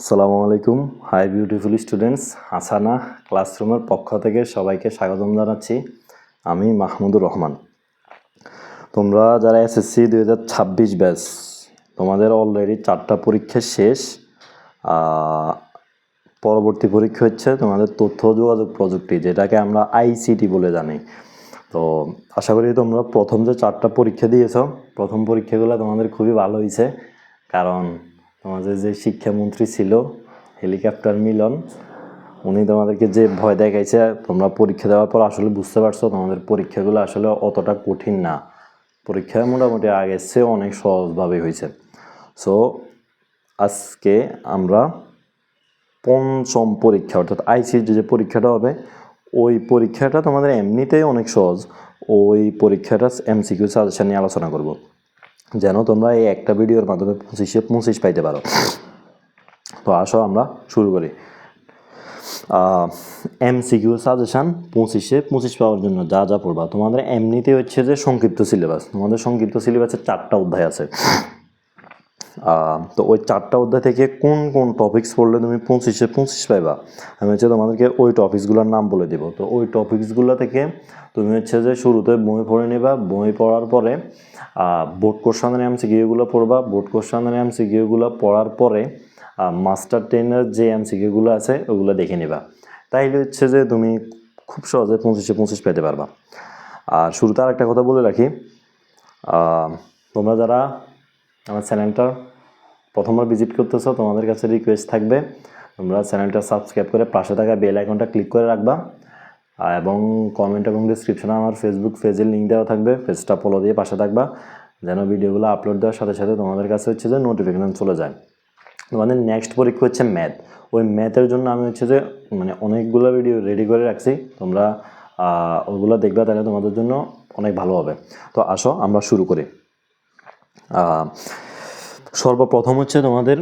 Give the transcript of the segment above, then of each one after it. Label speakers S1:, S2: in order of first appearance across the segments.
S1: আসসালামু আলাইকুম। Hi beautiful students, হাসানা ক্লাসরুমের পক্ষ থেকে সবাইকে স্বাগতম জানাচ্ছি। আমি মাহমুদুর রহমান। তোমরা যারা এসএসসি 2026 ব্যাচ, তোমাদের অলরেডি 4টা পরীক্ষা শেষ। পরবর্তী পরীক্ষা হচ্ছে তোমাদের তথ্য যোগাযোগ প্রযুক্তি, যেটাকে আমরা আইসিটি বলে জানি। তো আশা করি তোমরা প্রথম যে 4টা পরীক্ষা দিয়েছো, প্রথম পরীক্ষাগুলো তোমাদের খুবই ভালো হয়েছে। কারণ তোমাদের যে শিক্ষামন্ত্রী ছিল হেলিকপ্টার মিলন, উনি তোমাদেরকে যে ভয় দেখাইছে, তোমরা পরীক্ষা দেওয়ার পর আসলে বুঝতে পারছো তোমাদের পরীক্ষাগুলো আসলে অতটা কঠিন না। পরীক্ষা মোটামুটি আগের চেয়ে অনেক সহজভাবে হয়েছে। সো আজকে আমরা পঞ্চম পরীক্ষা অর্থাৎ আইসিটি যে পরীক্ষাটা হবে, ওই পরীক্ষাটা তোমাদের এমনিতেই অনেক সহজ। ওই পরীক্ষাটা এমসিকিউ সাজেশন নিয়ে আলোচনা করব, যেন তোমরা এই একটা ভিডিওর মাধ্যমে 25 পাইতে পারো। তো আসো আমরা শুরু করি। এমসিকিউ সাজেশান 25 পাওয়ার জন্য যা যা পড়বা, তোমাদের এমনিতে হচ্ছে যে সংক্ষিপ্ত সিলেবাস, তোমাদের সংক্ষিপ্ত সিলেবাসে 4টা অধ্যায় আছে। তো ওই 4টা অধ্যায় থেকে কোন কোন টপিকস পড়লে তুমি 25 পাইবা, আমি হচ্ছে তোমাদেরকে ওই টপিকসগুলোর নাম বলে দেবো। তো ওই টপিকসগুলো থেকে তুমি হচ্ছে যে শুরুতে বই পড়ে নেবা, বই পড়ার পরে বোর্ড কোশ্চেনের এমসিকিউগুলো পড়বা, বোর্ড কোশ্চেনের এমসিকিউগুলো পড়ার পরে মাস্টার 10-এর যে এমসিকিউগুলো আছে ওগুলো দেখে নেবা। তাইলে হচ্ছে যে তুমি খুব সহজে 25 পেতে পারবা। আর শুরুতে আর একটা কথা বলে রাখি, তোমরা যারা আমার চ্যানেলটা প্রথমবার ভিজিট করতেছো, তোমাদের কাছে রিকোয়েস্ট থাকবে তোমরা চ্যানেলটা সাবস্ক্রাইব করে পাশে থাকা বেল আইকনটা ক্লিক করে রাখবা। এবং কমেন্ট এবং ডিসক্রিপশনে আমার ফেসবুক পেজের লিঙ্ক দেওয়া থাকবে, পেজটা ফলো দিয়ে পাশে থাকবা, যেন ভিডিওগুলো আপলোড দেওয়ার সাথে সাথে তোমাদের কাছে হচ্ছে যে নোটিফিকেশন চলে যায়। তোমাদের নেক্সট পরীক্ষা হচ্ছে ম্যাথ। ওই ম্যাথের জন্য আমি হচ্ছে যে অনেকগুলো ভিডিও রেডি করে রাখছি, তোমরা ওগুলো দেখবে, তাহলে তোমাদের জন্য অনেক ভালো হবে। তো আসো আমরা শুরু করি। সর্বপ্রথম হচ্ছে তোমাদের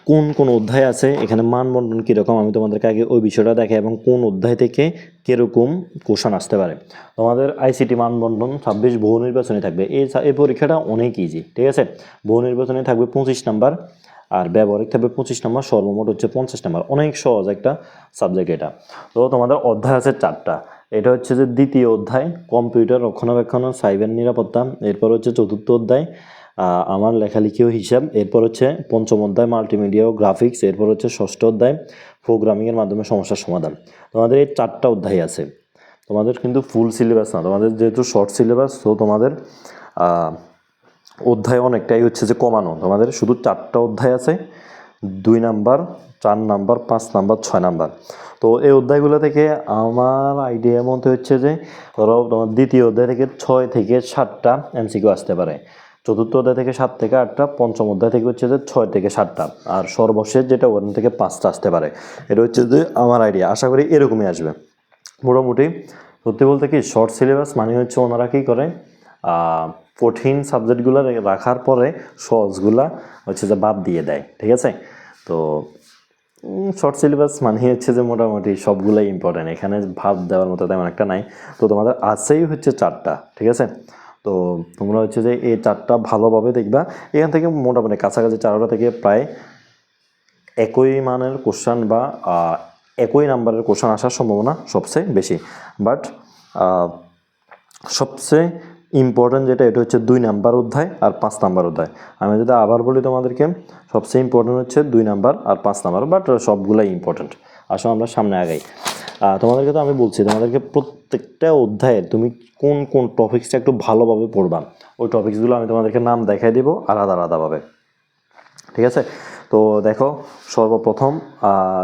S1: কোন কোন অধ্যায় আছে, এখানে মানবন্টন কীরকম, আমি তোমাদেরকে আগে ওই বিষয়টা দেখাই এবং কোন অধ্যায় থেকে কীরকম কোশ্চেন আসতে পারে। তোমাদের আইসিটি মানবন্টন 26 বহু নির্বাচনী থাকবে। এই পরীক্ষাটা অনেক ইজি, ঠিক আছে। বহু নির্বাচনী থাকবে 25 নাম্বার, আর ব্যবহারিক থাকবে 25 নাম্বার, সর্বমোট হচ্ছে 50 নাম্বার। অনেক সহজ একটা সাবজেক্ট এটা। তো তোমাদের অধ্যায় আছে 4টা। এটা হচ্ছে যে দ্বিতীয় অধ্যায় কম্পিউটার রক্ষণাবেক্ষণ ও সাইবার নিরাপত্তা, এরপর হচ্ছে চতুর্থ অধ্যায় আমার লেখালেখি ও হিসাব, এরপর হচ্ছে পঞ্চম অধ্যায় মাল্টিমিডিয়া ও গ্রাফিক্স, এরপর হচ্ছে ষষ্ঠ অধ্যায় প্রোগ্রামিংয়ের মাধ্যমে সমস্যার সমাধান। তোমাদের এই 4টা অধ্যায় আছে। তোমাদের কিন্তু ফুল সিলেবাস না, তোমাদের যেহেতু শর্ট সিলেবাস, তো তোমাদের অধ্যায় অনেকটাই হচ্ছে যে কমানো। তোমাদের শুধু 4টা অধ্যায় আছে, 2 নাম্বার, 4 নাম্বার, 5 নাম্বার, 6 নাম্বার। তো এই অধ্যায়গুলো থেকে আমার আইডিয়ার মধ্যে হচ্ছে যে ধরো তোমার দ্বিতীয় অধ্যায় থেকে 6 থেকে 7টা এমসিকিউ আসতে পারে, চতুর্থ অধ্যায় থেকে 7 থেকে 8টা, পঞ্চম অধ্যায় থেকে হচ্ছে যে 6 থেকে 7টা, আর সর্বশেষ যেটা ওখান থেকে 5টা আসতে পারে। এটা হচ্ছে যে আমার আইডিয়া, আশা করি এরকমই আসবে মোটামুটি। সত্যি বলতে কি, শর্ট সিলেবাস মানে হচ্ছে ওনারা কী করে, কঠিন সাবজেক্টগুলো রাখার পরে সহজগুলা হচ্ছে যে বাদ দিয়ে দেয়, ঠিক আছে। তো শর্ট সিলেবাস মানে হচ্ছে যে মোটামুটি সবগুলাই ইম্পর্টেন্ট, এখানে ভাব দেওয়ার মতো তেমন একটা নাই। তো তোমাদের আছেই হচ্ছে 4টা, ঠিক আছে। তো তোমরা হচ্ছে যে এই 4টা ভালোভাবে দেখবা। এখান থেকে মোটামুটি কাছাকাছি 4টা থেকে প্রায় একই মানের কোশ্চেন বা একই নাম্বারের কোশ্চেন আসার সম্ভাবনা সবচেয়ে বেশি। বাট সবচেয়ে ইম্পর্টেন্ট যেটা, এটা হচ্ছে 2 নাম্বার অধ্যায় আর 5 নাম্বার অধ্যায়। আমি যদি আবার বলি তোমাদেরকে, সবচেয়ে ইম্পর্টেন্ট হচ্ছে 2 নাম্বার আর 5 নাম্বার, বাট সবগুলাই ইম্পর্টেন্ট। আসো আমরা সামনে আগাই। তোমাদেরকে তো আমি বলছি, তোমাদেরকে প্রত্যেকটা অধ্যায়ে তুমি কোন কোন টপিক্সটা একটু ভালোভাবে পড়বা, ওই টপিক্সগুলো আমি তোমাদেরকে নাম দেখাই দেবো আলাদা আলাদাভাবে, ঠিক আছে। তো দেখো, সর্বপ্রথম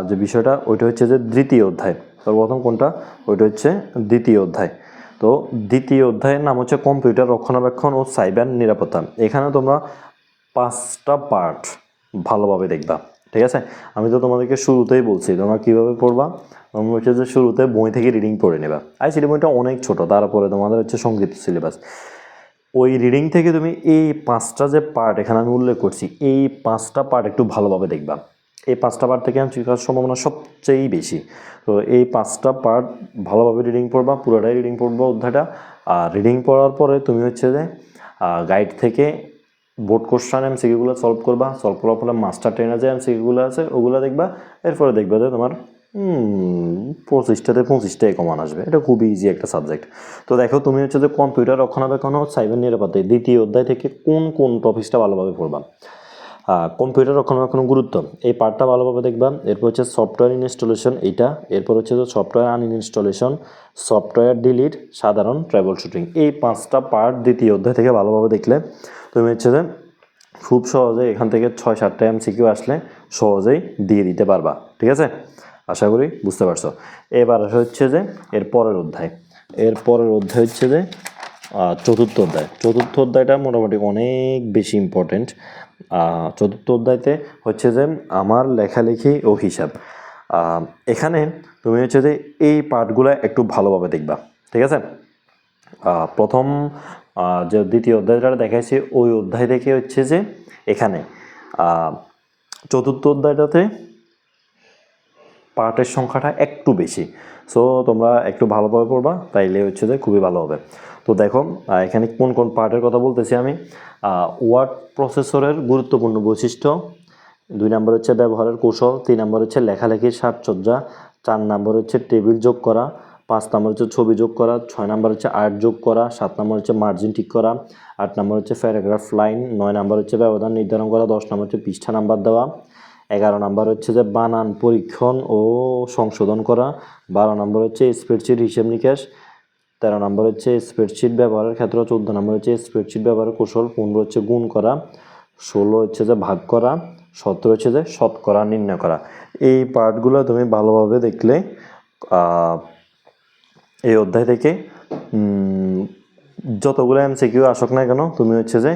S1: যে বিষয়টা ওইটা হচ্ছে যে দ্বিতীয় অধ্যায়। সর্বপ্রথম কোনটা, ওইটা হচ্ছে দ্বিতীয় অধ্যায়। তো দ্বিতীয় অধ্যায়ের নাম হচ্ছে কম্পিউটার রক্ষণাবেক্ষণ ও সাইবার নিরাপত্তা। এখানে তোমরা 5টা পার্ট ভালোভাবে দেখবা, ঠিক আছে। আমি তো তোমাদেরকে শুরুতেই বলছি তোমরা কীভাবে পড়বা। তোমরা হচ্ছে যে শুরুতে বই থেকে রিডিং পড়ে নেবা। আইসিটি বইটা অনেক ছোট, তারপরে তোমাদের হচ্ছে সংক্ষিপ্ত সিলেবাস। ওই রিডিং থেকে তুমি এই 5টা যে পার্ট এখানে আমি উল্লেখ করছি, এই 5টা পার্ট একটু ভালোভাবে দেখবা। এই 5টা পার্ট থেকে আমি শেখার সম্ভাবনা সবচেয়ে বেশি। তো এই 5টা পার্ট ভালোভাবে রিডিং পড়বা, পুরোটাই রিডিং পড়বা অধ্যায়টা। আর রিডিং পড়ার পরে তুমি হচ্ছে যে গাইড থেকে বোর্ড কোশ্চেন এমসিকিউগুলো সলভ করবা, সলভ করার ফলে মাস্টার ট্রেনার যে এমসিকিউগুলো আছে ওগুলো দেখবা, এরপরে দেখবা যে তোমার 25টায় কমান আসবে। এটা খুবই ইজি একটা সাবজেক্ট। তো দেখো তুমি হচ্ছে যে কম্পিউটার রক্ষণাবেক্ষণ ও সাইবার নিরাপত্তা দ্বিতীয় অধ্যায় থেকে কোন কোন টপিকসটা ভালোভাবে পড়বা। কম্পিউটার রক্ষণাবেক্ষণ গুরুত্ব এই পার্টটা ভালোভাবে দেখবা। এরপর হচ্ছে সফটওয়্যার ইনস্টলেশন এইটা, এরপর হচ্ছে যে সফটওয়্যার আনইনস্টলেশন, সফটওয়্যার ডিলিট, সাধারণ ট্রাবল শুটিং। এই 5টা পার্ট দ্বিতীয় অধ্যায় থেকে ভালোভাবে দেখলে তুমি হচ্ছে যে খুব সহজে এখান থেকে 6-7টা এমসিকিউ আসলে সহজেই দিয়ে দিতে পারবা। ঠিক আছে, আশা করি বুঝতে পারছো। এবার হচ্ছে যে এর পরের অধ্যায় হচ্ছে যে চতুর্থ অধ্যায়। চতুর্থ অধ্যায়টা মোটামুটি অনেক বেশি ইম্পর্টেন্ট। চতুর্থ অধ্যায়তে হচ্ছে যে আমার লেখালেখি ও হিসাব। এখানে তুমি হচ্ছে যে এই পার্টগুলো একটু ভালোভাবে দেখবা। ঠিক আছে, প্রথম যে দ্বিতীয় অধ্যায়টা দেখাইছি ওই অধ্যায় থেকে হচ্ছে যে এখানে চতুর্থ অধ্যায়টাতে পার্টের সংখ্যাটা একটু বেশি। সো তোমরা একটু ভালোভাবে পড়বা, তাইলে হচ্ছে যে খুবই ভালো হবে। তো দেখো এখানে কোন কোন পার্টের কথা বলতেছি আমি। ওয়ার্ড প্রসেসরের গুরুত্বপূর্ণ বৈশিষ্ট্য, 2 নম্বর হচ্ছে ব্যবহারের কৌশল, 3 নম্বর হচ্ছে লেখালেখির সাজসজ্জা, 4 নম্বর হচ্ছে টেবিল যোগ করা, 5 নম্বর হচ্ছে ছবি যোগ করা, 6 নম্বর হচ্ছে আর্ট যোগ করা, 7 নম্বর হচ্ছে মার্জিন ঠিক করা, 8 নম্বর হচ্ছে প্যারাগ্রাফ লাইন, 9 নম্বর হচ্ছে ব্যবধান নির্ধারণ করা, 10 নম্বর হচ্ছে পৃষ্ঠা নাম্বার দেওয়া, 11 নম্বর হচ্ছে যে বানান পরীক্ষণ ও সংশোধন করা, 12 নম্বর হচ্ছে স্প্রেডশিট হিসেব নিকেশ, 13 নম্বর হচ্ছে স্প্রেডশিট ব্যবহারের ক্ষেত্র, 14 নম্বর হচ্ছে স্প্রেডশিট ব্যবহারের কৌশল, 15 হচ্ছে গুণ করা, 16 হচ্ছে যে ভাগ করা, 17 হচ্ছে যে শতকরা নির্ণয় করা। এই পার্টগুলো তুমি ভালোভাবে দেখলে এই অধ্যায় থেকে যতগুলো এমসিকিউ আসুক না কেন তুমি হচ্ছে যে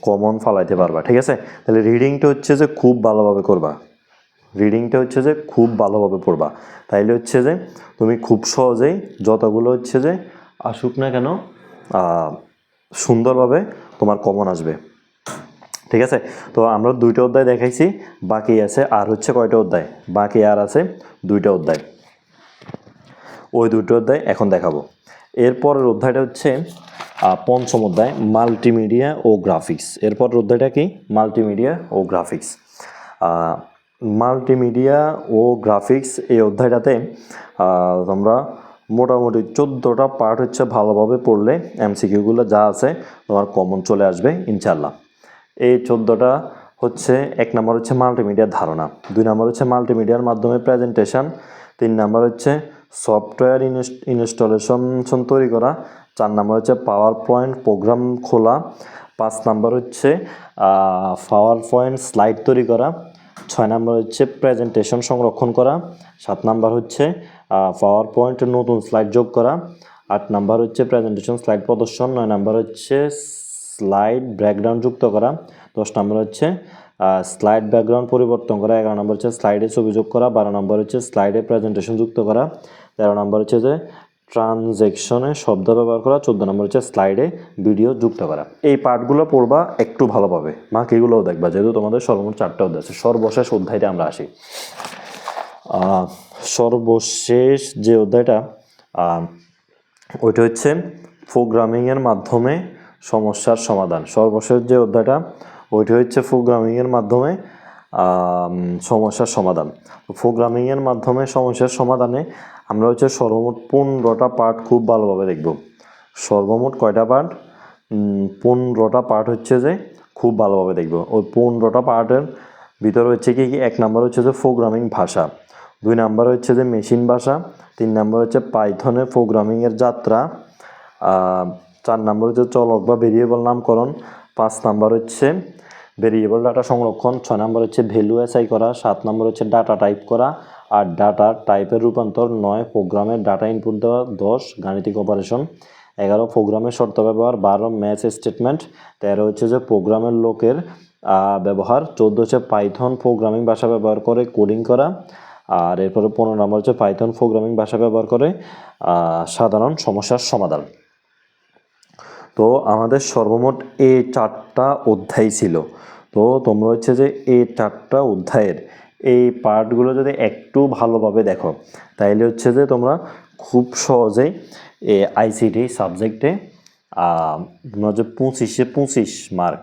S1: কমন ফালাইতে পারবা। ঠিক আছে, তাহলে রিডিংটা হচ্ছে যে খুব ভালোভাবে করবা, পড়বা, তাইলে হচ্ছে যে তুমি খুব সহজেই যতগুলো হচ্ছে যে আসুক না কেন সুন্দরভাবে তোমার কমন আসবে। ঠিক আছে, তো আমরা 2টা অধ্যায় দেখাইছি, বাকি আছে আর হচ্ছে কয়টা অধ্যায়, বাকি আর আছে 2টা অধ্যায়। ওই 2টো অধ্যায় এখন দেখাবো। এরপরের অধ্যায়টা হচ্ছে পঞ্চম অধ্যায় মাল্টিমিডিয়া ও গ্রাফিক্স। এরপরের অধ্যায়টা কি, মাল্টিমিডিয়া ও গ্রাফিক্স। মাল্টিমিডিয়া ও গ্রাফিক্স এই অধ্যায়টাতে তোমরা মোটামুটি 14টা পার্ট হচ্ছে ভালোভাবে পড়লে এমসিকিউগুলো যা আছে তোমার কমন চলে আসবে ইনশাল্লাহ। এই 14টা হচ্ছে 1 নম্বর হচ্ছে মাল্টিমিডিয়ার ধারণা, 2 নম্বর হচ্ছে মাল্টিমিডিয়ার মাধ্যমে প্রেজেন্টেশন, 3 নম্বর হচ্ছে সফটওয়্যার ইনস্টলেশন তৈরি করা, 4 নম্বর হচ্ছে পাওয়ার পয়েন্ট প্রোগ্রাম খোলা, 5 নম্বর হচ্ছে পাওয়ার পয়েন্ট স্লাইড তৈরি করা, 6 নম্বর হচ্ছে প্রেজেন্টেশন সংরক্ষণ করা, 7 নম্বর হচ্ছে পাওয়ার পয়েন্ট নতুন স্লাইড যোগ করা, 8 নম্বর হচ্ছে প্রেজেন্টেশন স্লাইড প্রদর্শন, 9 নম্বর হচ্ছে স্লাইড ব্যাকগ্রাউন্ড যুক্ত করা, 10 নম্বর হচ্ছে স্লাইড ব্যাকগ্রাউন্ড পরিবর্তন করা, 11 নম্বর হচ্ছে স্লাইডে ছবি যোগ করা, 12 নম্বর হচ্ছে স্লাইডে প্রেজেন্টেশন যুক্ত করা, 13 নম্বর হচ্ছে যে ট্রানজ্যাকশনে শব্দ ব্যবহার করা, 14 নম্বর হচ্ছে স্লাইডে ভিডিও যুক্ত করা। এই পার্টগুলো পড়বা একটু ভালোভাবে, বাকিগুলোও দেখবা, যেহেতু তোমাদের সর্বমোট 4টা অধ্যায় আছে। সর্বশেষ অধ্যায়টা আমরা আসি। সর্বশেষ যে অধ্যায়টা ওইটা হচ্ছে প্রোগ্রামিংয়ের মাধ্যমে সমস্যার সমাধান। সর্বশেষ যে অধ্যায়টা ওইটা হচ্ছে প্রোগ্রামিংয়ের মাধ্যমে সমস্যার সমাধান। প্রোগ্রামিংয়ের মাধ্যমে সমস্যার সমাধানে আমরা হচ্ছে সর্বমোট 15টা পার্ট খুব ভালোভাবে দেখব। সর্বমোট কয়টা পার্ট, 15টা পার্ট হচ্ছে যে খুব ভালোভাবে দেখব। ওই 15টা পার্টের ভিতরে হচ্ছে কি 1 নম্বর হচ্ছে যে প্রোগ্রামিং ভাষা, 2 নম্বর হচ্ছে যে মেশিন ভাষা, 3 নম্বর হচ্ছে পাইথনের প্রোগ্রামিংয়ের যাত্রা, 4 নম্বর হচ্ছে চলক বা ভেরিয়েবল নামকরণ, 5 নম্বর হচ্ছে ভেরিয়েবল ডাটা সংরক্ষণ, 6 নম্বর হচ্ছে ভ্যালু অ্যাসাই করা, 7 নম্বর হচ্ছে ডাটা টাইপ করা, 8 ডাটা টাইপের রূপান্তর, 9 প্রোগ্রামের ডাটা ইনপুট দেওয়া, 10 গাণিতিক অপারেশন, 11 প্রোগ্রামের শর্ত ব্যবহার, 12 ম্যাচ স্টেটমেন্ট, 13 হচ্ছে যে প্রোগ্রামের লোকের ব্যবহার, 14 হচ্ছে পাইথন প্রোগ্রামিং ভাষা ব্যবহার করে কোডিং করা, আর এরপরে 15 নম্বর হচ্ছে পাইথন প্রোগ্রামিং ভাষা ব্যবহার করে সাধারণ সমস্যার সমাধান। তো আমাদের সর্বমোট এই 4টা অধ্যায় ছিল। তো তোমরা হচ্ছে যে এই 4টা অধ্যায়ের এই পার্টগুলো যদি একটু ভালোভাবে দেখো, তাইলে হচ্ছে যে তোমরা খুব সহজেই আইসিটি সাবজেক্টে তোমরা যে 25-25 মার্ক,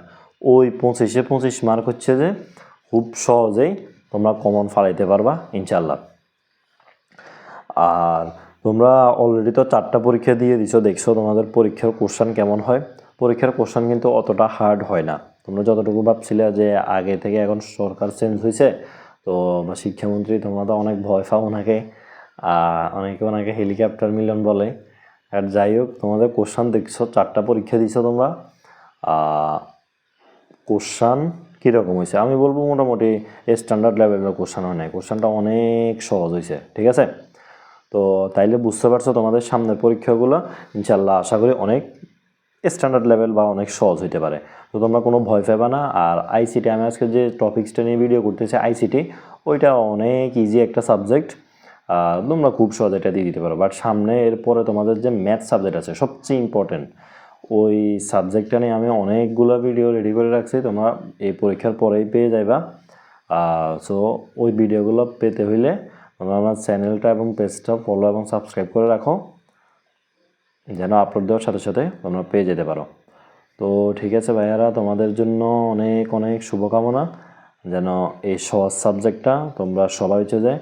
S1: ওই 25-25 মার্ক হচ্ছে যে খুব সহজেই তোমরা কমন ফালাইতে পারবা ইনশাল্লাহ। আর তোমরা অলরেডি তো 4টা পরীক্ষা দিয়ে দিছো, দেখছো তোমাদের পরীক্ষার কোশ্চেন কেমন হয়। পরীক্ষার কোশ্চেন কিন্তু অতটা হার্ড হয় না। তোমরা যতটুকু ভাবছিলে যে আগে থেকে এখন সরকার চেঞ্জ হয়েছে তো বা শিক্ষামন্ত্রী, তোমরা তো অনেক ভয় পাও ওনাকে, ওনাকে হেলিকপ্টার মিলন বলে। আর যাই হোক, তোমাদের কোশ্চেন দেখছো, 4টা পরীক্ষা দিছো তোমরা, কোশ্চেন কীরকম হয়েছে আমি বলবো মোটামুটি স্ট্যান্ডার্ড লেভেলের কোশ্চেন হয় নাই, কোশ্চেনটা অনেক সহজ হয়েছে, ঠিক আছে। তো তাইলে বুঝতে পারছো তোমাদের সামনের পরীক্ষাগুলো ইনশাল্লাহ আশা করি অনেক স্ট্যান্ডার্ড লেভেল বা অনেক সহজ হইতে পারে। তো তোমরা কোনো ভয় পাবে না। আর আইসিটি, আমি আজকে যে টপিক্সটা নিয়ে ভিডিও করতেছি আইসিটি, ওইটা অনেক ইজি একটা সাবজেক্ট, তোমরা খুব সহজ এটা দিয়ে দিতে পারো। বাট সামনে এরপরে তোমাদের যে ম্যাথ সাবজেক্ট আছে সবচেয়ে ইম্পর্টেন্ট, ওই সাবজেক্টটা নিয়ে আমি অনেকগুলো ভিডিও রেডি করে রাখছি, তোমরা এই পরীক্ষার পরেই পেয়ে যাইবা। সো ওই ভিডিওগুলো পেতে হইলে তোমরা আমার চ্যানেলটা এবং পেজটা ফলো এবং সাবস্ক্রাইব করে রাখো, যেন আপলোড দেওয়ার সাথে সাথে তোমরা পেয়ে যেতে পারো। তো ঠিক আছে ভাইয়ারা, তোমাদের জন্য অনেক অনেক শুভকামনা, যেন এই সহজ সাবজেক্টটা তোমরা সবাই হচ্ছে যে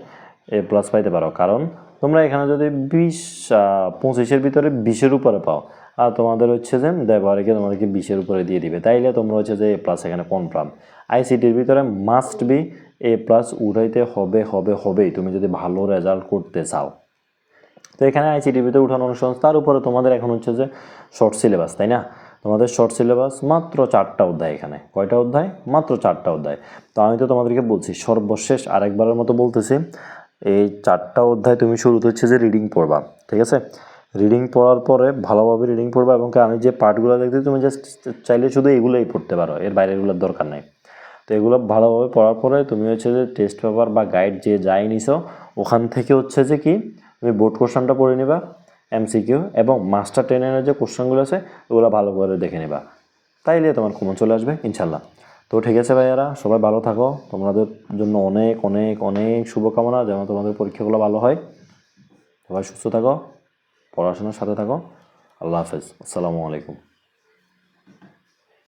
S1: A+ পাইতে পারো। কারণ তোমরা এখানে যদি 25-25-এর ভিতরে 20-এর উপরে পাও, আর তোমাদের হচ্ছে যে ব্যবহারিকে তোমাদেরকে 20-এর উপরে দিয়ে দিবে, তাইলে তোমরা হচ্ছে যে A+ এখানে কনফার্ম। আইসিটির ভিতরে মাস্ট বি A+ উঠাইতে হবেই তুমি যদি ভালো রেজাল্ট করতে চাও। তো এখানে আইসিটির ভিতরে উঠানো অনুষ্ঠান, তার উপরে তোমাদের এখন হচ্ছে যে শর্ট সিলেবাস, তাই না? তোমাদের শর্ট সিলেবাস মাত্র 4টা অধ্যায়। এখানে কয়টা অধ্যায়? মাত্র 4টা অধ্যায়। তো আমি তো তোমাদেরকে বলছি, সর্বশেষ আরেকবারের মতো বলতেছি, এই 4টা অধ্যায় তুমি শুরুতে হচ্ছে যে রিডিং পড়বা, ঠিক আছে? রিডিং পড়ার পরে ভালোভাবে রিডিং পড়বা, এবং আমি যে পার্টগুলো দেখতে তুমি জাস্ট চাইলে শুধু এগুলোই পড়তে পারো, এর বাইরেগুলোর দরকার নাই। তো এগুলো ভালোভাবে পড়ার পরে তুমি হচ্ছে যে টেস্ট পেপার বা গাইড যে যাই নিছো ওখান থেকে হচ্ছে যে কি তুমি বোর্ড কোশ্চেনটা পড়ে নিবা, MCQ, এবং মাস্টার 10-এর যে কোশ্চেনগুলো আছে ওগুলো ভালো করে দেখে নেবা, তাইলে তোমার কমন চলে আসবে ইনশাল্লাহ। তো ঠিক আছে ভাইয়ারা, সবাই ভালো থাকো, তোমাদের জন্য অনেক অনেক অনেক শুভকামনা, যেন তোমাদের পরীক্ষাগুলো ভালো হয়। সবাই সুস্থ থাকো, পড়াশোনার সাথে থাকো। আল্লাহ হাফেজ, আসসালামু আলাইকুম।